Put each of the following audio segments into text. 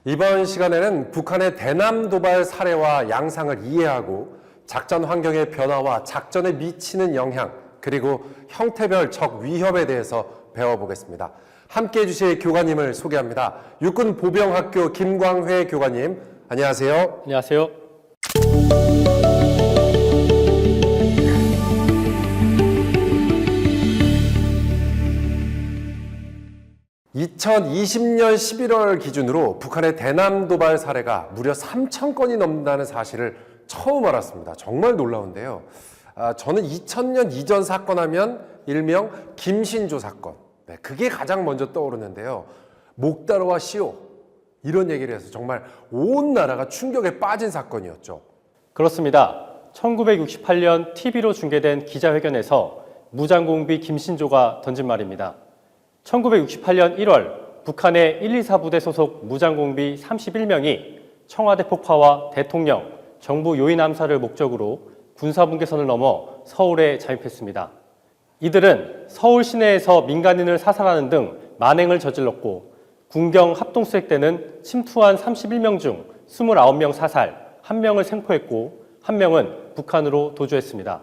이번 시간에는 북한의 대남 도발 사례와 양상을 이해하고 작전 환경의 변화와 작전에 미치는 영향, 그리고 형태별 적 위협에 대해서 배워보겠습니다. 함께해 주실 교관님을 소개합니다. 육군 보병학교 김광회 교관님, 안녕하세요. 안녕하세요. 2020년 11월 기준으로 북한의 대남 도발 사례가 무려 3,000건이 넘는다는 사실을 처음 알았습니다. 정말 놀라운데요. 저는 2000년 이전 사건 하면 일명 김신조 사건, 그게 가장 먼저 떠오르는데요. 목다르와 시오, 이런 얘기를 해서 정말 온 나라가 충격에 빠진 사건이었죠. 그렇습니다. 1968년 TV로 중계된 기자회견에서 무장공비 김신조가 던진 말입니다. 1968년 1월 북한의 124 부대 소속 무장공비 31명이 청와대 폭파와 대통령, 정부 요인 암살을 목적으로 군사분계선을 넘어 서울에 잠입했습니다. 이들은 서울 시내에서 민간인을 사살하는 등 만행을 저질렀고 군경 합동수색 때는 침투한 31명 중 29명 사살, 1명을 생포했고 1명은 북한으로 도주했습니다.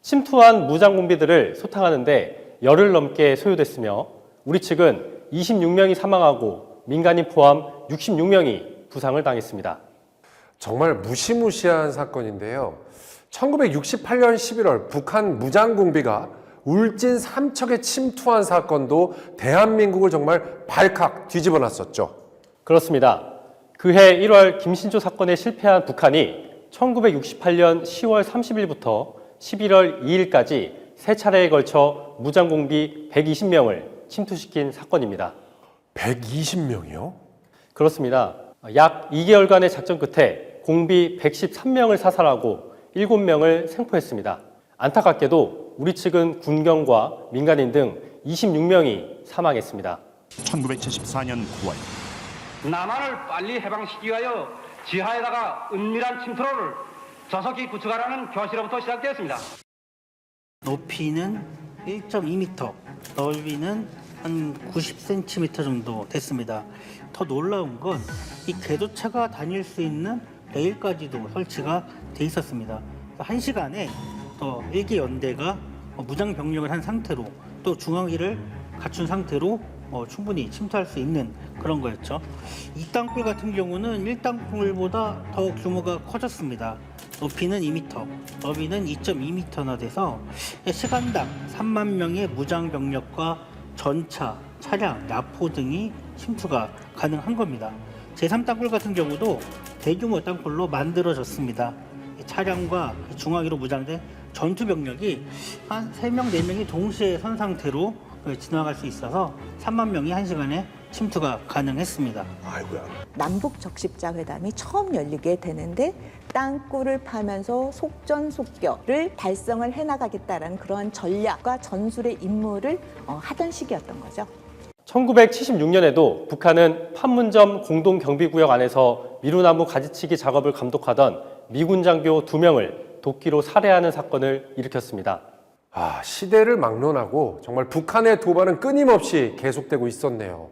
침투한 무장공비들을 소탕하는데 열흘 넘게 소요됐으며 우리 측은 26명이 사망하고 민간인 포함 66명이 부상을 당했습니다. 정말 무시무시한 사건인데요. 1968년 11월 북한 무장공비가 울진 삼척에 침투한 사건도 대한민국을 정말 발칵 뒤집어 놨었죠. 그렇습니다. 그해 1월 김신조 사건에 실패한 북한이 1968년 10월 30일부터 11월 2일까지 세 차례에 걸쳐 무장공비 120명을 침투시킨 사건입니다. 120명이요? 그렇습니다. 약 2개월간의 작전 끝에 공비 113명을 사살하고 7명을 생포했습니다. 안타깝게도 우리 측은 군경과 민간인 등 26명이 사망했습니다. 1974년 9월 남한을 빨리 해방시키기 위하여 지하에다가 은밀한 침투로를 저속히 구축하라는 교시로부터 시작되었습니다. 높이는 1.2m, 넓이는 한 90cm 정도 됐습니다. 더 놀라운 건 이 궤도차가 다닐 수 있는 레일까지도 설치가 돼 있었습니다. 1시간에 더 1개 연대가 무장 병력을 한 상태로 또 중앙기를 갖춘 상태로 충분히 침투할 수 있는 그런 거였죠. 이 땅굴 같은 경우는 1땅굴보다 더 규모가 커졌습니다. 높이는 2m, 너비는 2.2m나 돼서 시간당 3만 명의 무장 병력과 전차, 차량, 야포 등이 침투가 가능한 겁니다. 제3땅굴 같은 경우도 대규모 땅굴로 만들어졌습니다. 차량과 중앙기로 무장된 전투 병력이 한 3명, 4명이 동시에 선 상태로 지나갈 수 있어서 3만 명이 1시간에 침투가 가능했습니다. 아이고야. 남북 적십자 회담이 처음 열리게 되는데 땅굴을 파면서 속전속결을 달성을 해나가겠다라는 그런 전략과 전술의 임무를 하던 시기였던 거죠. 1976년에도 북한은 판문점 공동경비구역 안에서 미루나무 가지치기 작업을 감독하던 미군 장교 2명을 도끼로 살해하는 사건을 일으켰습니다. 시대를 막론하고 정말 북한의 도발은 끊임없이 계속되고 있었네요.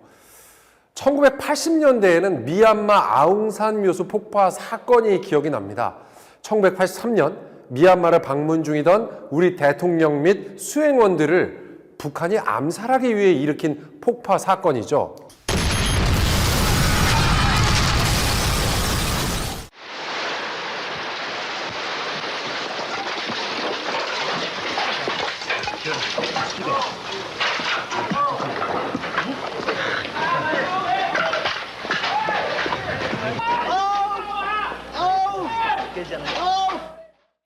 1980년대에는 미얀마 아웅산 묘수 폭파 사건이 기억이 납니다. 1983년 미얀마를 방문 중이던 우리 대통령 및 수행원들을 북한이 암살하기 위해 일으킨 폭파 사건이죠.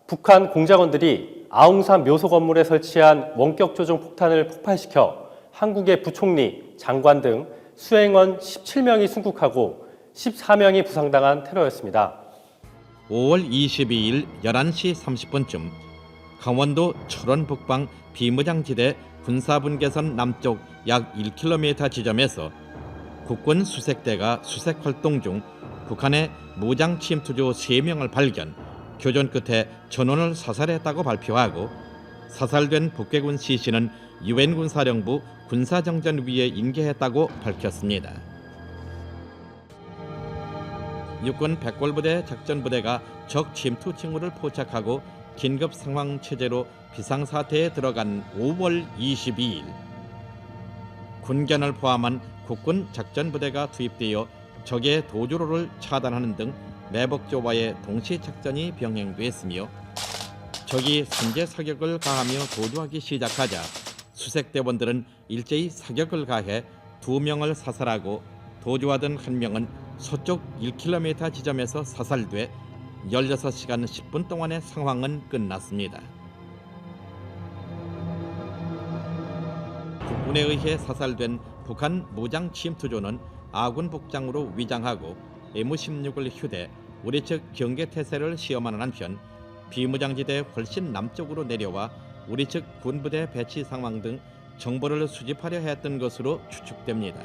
북한 공작원들이 아웅산 묘소 건물에 설치한 원격 조종 폭탄을 폭발시켜 한국의 부총리, 장관 등 수행원 17명이 순국하고 14명이 부상당한 테러였습니다. 5월 22일 11시 30분쯤 강원도 철원 북방 비무장지대 군사분계선 남쪽 약 1km 지점에서 국군 수색대가 수색 활동 중 북한의 무장 침투조 3명을 발견, 교전 끝에 전원을 사살했다고 발표하고 사살된 북괴군 시신은 유엔 군사령부 군사정전위에 인계했다고 밝혔습니다. 육군 백골부대 작전부대가 적 침투 징후를 포착하고 긴급 상황 체제로 비상사태에 들어간 5월 22일 군견을 포함한 국군 작전부대가 투입되어 적의 도주로를 차단하는 등 매복조와의 동시 작전이 병행됐으며 적이 선제 사격을 가하며 도주하기 시작하자 수색대원들은 일제히 사격을 가해 2명을 사살하고 도주하던 1명은 서쪽 1km 지점에서 사살돼 16시간 10분 동안의 상황은 끝났습니다. 국군에 의해 사살된 북한 무장 침투조는 아군 복장으로 위장하고 M16을 휴대 우리 측 경계태세를 시험하는 한편 비무장지대 훨씬 남쪽으로 내려와 우리 측 군부대 배치 상황 등 정보를 수집하려 했던 것으로 추측됩니다.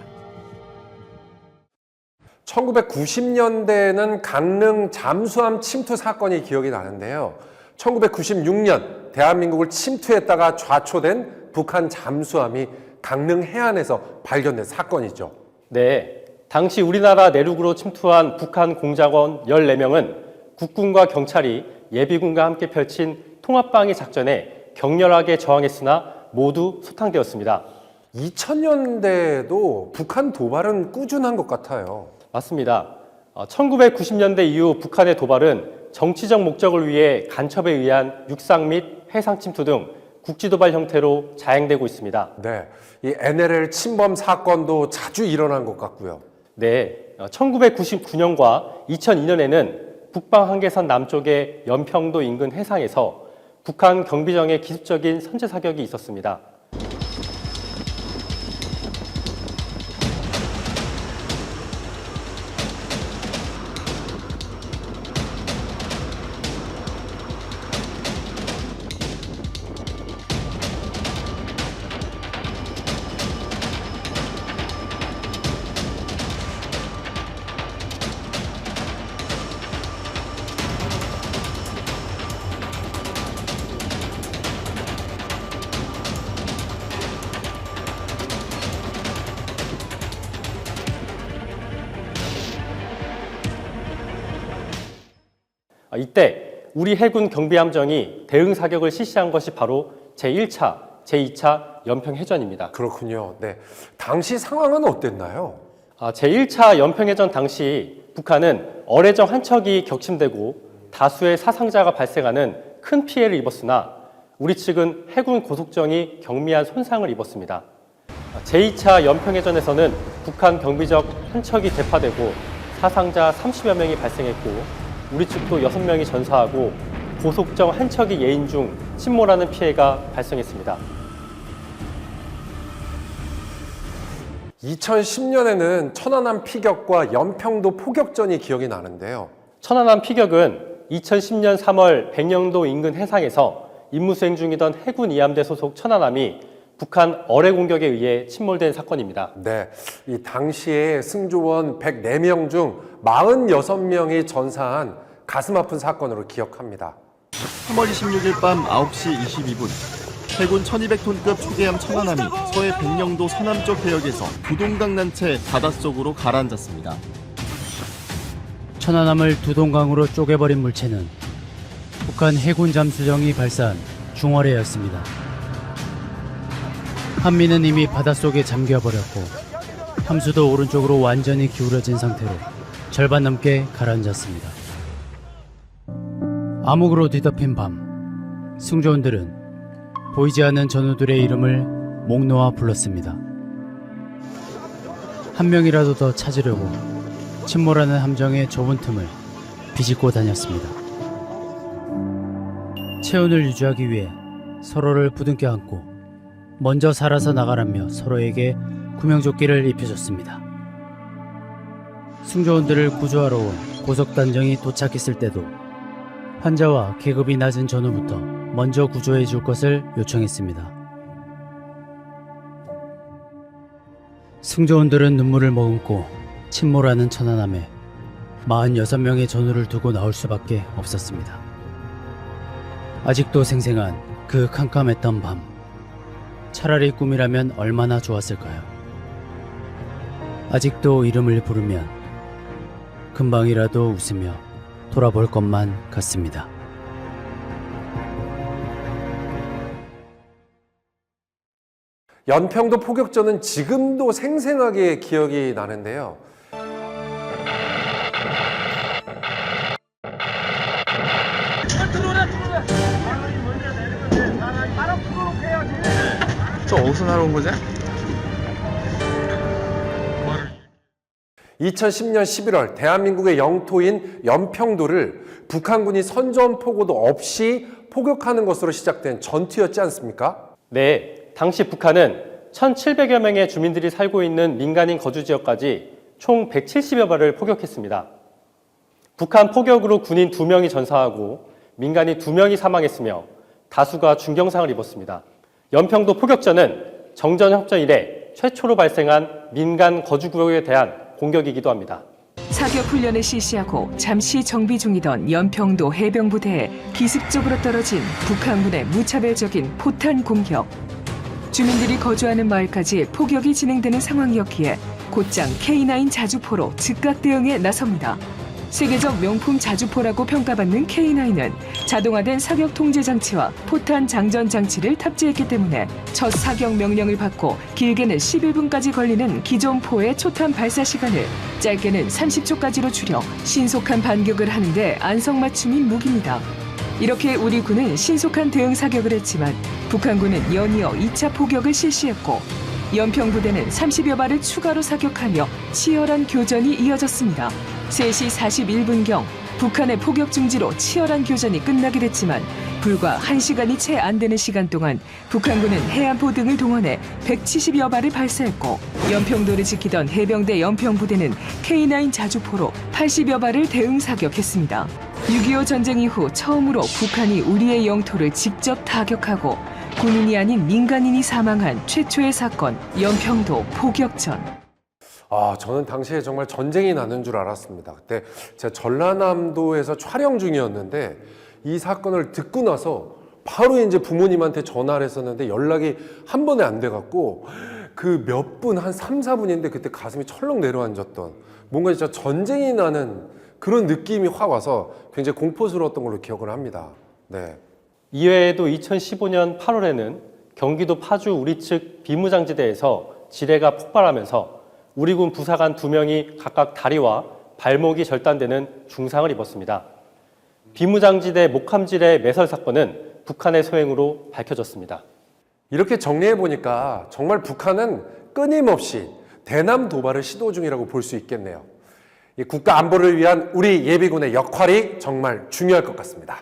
1990년대에는 강릉 잠수함 침투 사건이 기억이 나는데요. 1996년 대한민국을 침투했다가 좌초된 북한 잠수함이 강릉 해안에서 발견된 사건이죠. 네, 당시 우리나라 내륙으로 침투한 북한 공작원 14명은 국군과 경찰이 예비군과 함께 펼친 통합방위 작전에 격렬하게 저항했으나 모두 소탕되었습니다. 2000년대에도 북한 도발은 꾸준한 것 같아요. 맞습니다. 1990년대 이후 북한의 도발은 정치적 목적을 위해 간첩에 의한 육상 및 해상 침투 등 국지도발 형태로 자행되고 있습니다. 네, 이 NLL 침범 사건도 자주 일어난 것 같고요. 네, 1999년과 2002년에는 북방 한계선 남쪽의 연평도 인근 해상에서 북한 경비정의 기습적인 선제 사격이 있었습니다. 이때 우리 해군 경비함정이 대응 사격을 실시한 것이 바로 제1차, 제2차 연평해전입니다. 그렇군요. 네, 당시 상황은 어땠나요? 제1차 연평해전 당시 북한은 어뢰정 한 척이 격침되고 다수의 사상자가 발생하는 큰 피해를 입었으나 우리 측은 해군 고속정이 경미한 손상을 입었습니다. 제2차 연평해전에서는 북한 경비적 한 척이 대파되고 사상자 30여 명이 발생했고 우리 측도 6명이 전사하고 고속정 한 척이 예인 중 침몰하는 피해가 발생했습니다. 2010년에는 천안함 피격과 연평도 포격전이 기억이 나는데요. 천안함 피격은 2010년 3월 백령도 인근 해상에서 임무 수행 중이던 해군 이함대 소속 천안함이 북한 어뢰 공격에 의해 침몰된 사건입니다. 네, 이 당시에 승조원 104명 중 46명이 전사한 가슴 아픈 사건으로 기억합니다. 3월 26일 밤 9시 22분 해군 1200톤급 초계함 천안함이 서해 백령도 서남쪽 해역에서 두동강 난채 바닷속으로 가라앉았습니다. 천안함을 두동강으로 쪼개버린 물체는 북한 해군 잠수정이 발사한 중어뢰였습니다. 한미는 이미 바닷속에 잠겨버렸고 함수도 오른쪽으로 완전히 기울어진 상태로 절반 넘게 가라앉았습니다. 암흑으로 뒤덮인 밤, 승조원들은 보이지 않는 전우들의 이름을 목 놓아 불렀습니다. 한 명이라도 더 찾으려고 침몰하는 함정의 좁은 틈을 비집고 다녔습니다. 체온을 유지하기 위해 서로를 부둥켜 안고 먼저 살아서 나가라며 서로에게 구명조끼를 입혀줬습니다. 승조원들을 구조하러 온 고속단정이 도착했을 때도 환자와 계급이 낮은 전우부터 먼저 구조해 줄 것을 요청했습니다. 승조원들은 눈물을 머금고 침몰하는 천안함에 46명의 전우를 두고 나올 수밖에 없었습니다. 아직도 생생한 그 캄캄했던 밤, 차라리 꿈이라면 얼마나 좋았을까요? 아직도 이름을 부르면 금방이라도 웃으며 돌아볼 것만 같습니다. 연평도 포격전은 지금도 생생하게 기억이 나는데요. 저 어디서 날아온 거지? 2010년 11월 대한민국의 영토인 연평도를 북한군이 선전포고도 없이 포격하는 것으로 시작된 전투였지 않습니까? 네, 당시 북한은 1,700여 명의 주민들이 살고 있는 민간인 거주 지역까지 총 170여 발을 포격했습니다. 북한 포격으로 군인 2명이 전사하고 민간인 2명이 사망했으며 다수가 중경상을 입었습니다. 연평도 포격전은 정전협정 이래 최초로 발생한 민간 거주구역에 대한 공격이기도 합니다. 사격 훈련을 실시하고 잠시 정비 중이던 연평도 해병부대에 기습적으로 떨어진 북한군의 무차별적인 포탄 공격. 주민들이 거주하는 마을까지 포격이 진행되는 상황이었기에 곧장 K9 자주포로 즉각 대응에 나섭니다. 세계적 명품 자주포라고 평가받는 K9은 자동화된 사격 통제 장치와 포탄 장전 장치를 탑재했기 때문에 첫 사격 명령을 받고 길게는 11분까지 걸리는 기존 포의 초탄 발사 시간을 짧게는 30초까지로 줄여 신속한 반격을 하는데 안성맞춤인 무기입니다. 이렇게 우리 군은 신속한 대응 사격을 했지만 북한군은 연이어 2차 포격을 실시했고 연평부대는 30여 발을 추가로 사격하며 치열한 교전이 이어졌습니다. 3시 41분경 북한의 포격 중지로 치열한 교전이 끝나게 됐지만 불과 1시간이 채 안 되는 시간 동안 북한군은 해안포 등을 동원해 170여 발을 발사했고 연평도를 지키던 해병대 연평부대는 K9 자주포로 80여 발을 대응 사격했습니다. 6.25 전쟁 이후 처음으로 북한이 우리의 영토를 직접 타격하고 군인이 아닌 민간인이 사망한 최초의 사건, 연평도 포격전. 저는 당시에 정말 전쟁이 나는 줄 알았습니다. 그때 제가 전라남도에서 촬영 중이었는데 이 사건을 듣고 나서 바로 이제 부모님한테 전화를 했었는데 연락이 한 번에 안 돼갖고 그 몇 분, 한 3, 4분인데 그때 가슴이 철렁 내려앉았던 뭔가 진짜 전쟁이 나는 그런 느낌이 확 와서 굉장히 공포스러웠던 걸로 기억을 합니다. 네. 이외에도 2015년 8월에는 경기도 파주 우리 측 비무장지대에서 지뢰가 폭발하면서 우리 군 부사관 2명이 각각 다리와 발목이 절단되는 중상을 입었습니다. 비무장지대 목함지뢰 매설 사건은 북한의 소행으로 밝혀졌습니다. 이렇게 정리해보니까 정말 북한은 끊임없이 대남 도발을 시도 중이라고 볼 수 있겠네요. 이 국가 안보를 위한 우리 예비군의 역할이 정말 중요할 것 같습니다.